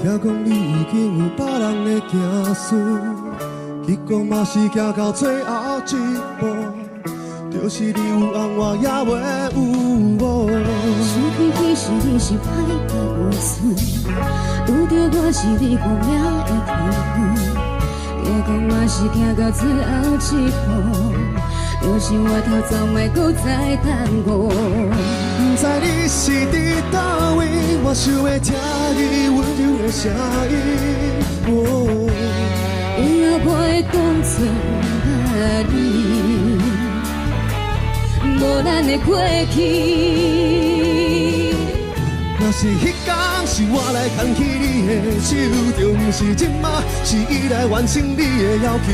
听讲你已经有别人的子孙，结果嘛是行到最后一步，就是你有红我也袂有无。想起其实你是歹甲有寸，拄着我是你运命的天份，行讲嘛是行到最后一步，就是我头走莫搁再等我。不知你是伫倒位，我想要听你温柔的声音。以后我会当作捌你，无咱的过去。若是迄天是我来牵起你的手，就不是今仔，是伊来完成你的要求。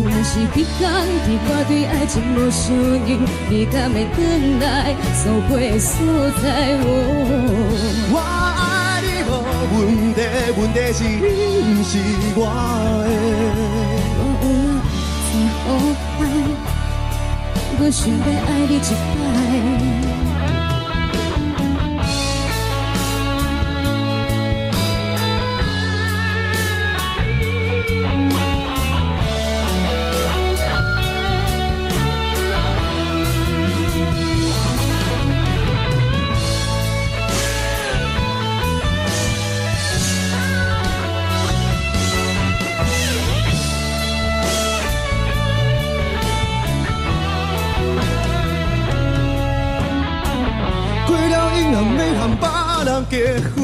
若是迄天伫我对爱情无信任，你敢会转来守陪所在我爱你无问题，问题是你不是我的。我有再好爱，我想要爱你一摆。要和别人结婚，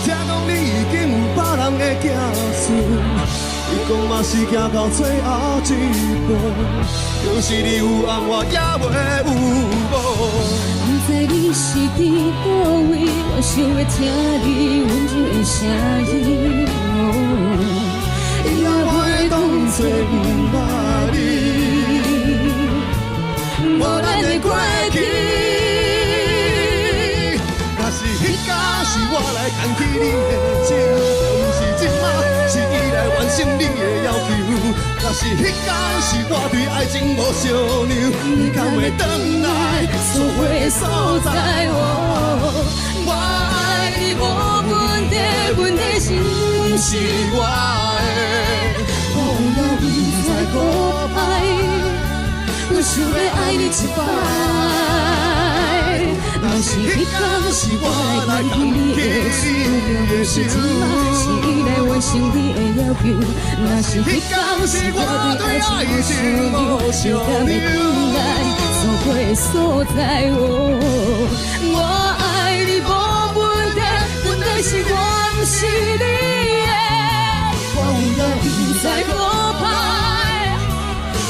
听讲你已经有别人的子孙，你讲嘛是行到最后一步，就是你有红我也袂有无。不知你是伫倒位，我想要听你温柔的声音。也袂当作不捌你，无咱的过去。是我来牵起你的手，不是今仔，是伊来完成你的要求。若是迄天是我对爱情无相让，你敢会回来所会所在？我爱你无问题，问题是不是我的？我若不再可爱，我想要爱你一摆。若是迄天是我来牵起你的手，不是今仔，是伊来完成你的要求。若是迄天是我对爱情无相让，你敢会回来所会所在？我爱你无问题，问题是我不是你的。我若不再可怕，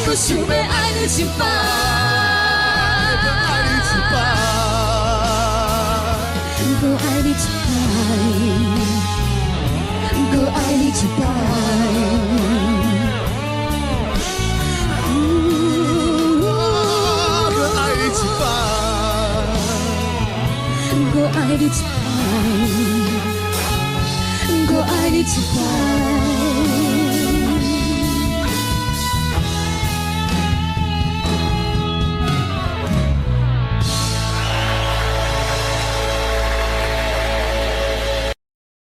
我想要爱你一摆，爱你一摆。搁爱你一摆，搁爱你一摆，搁爱你一摆，搁爱你一摆，搁爱你一摆。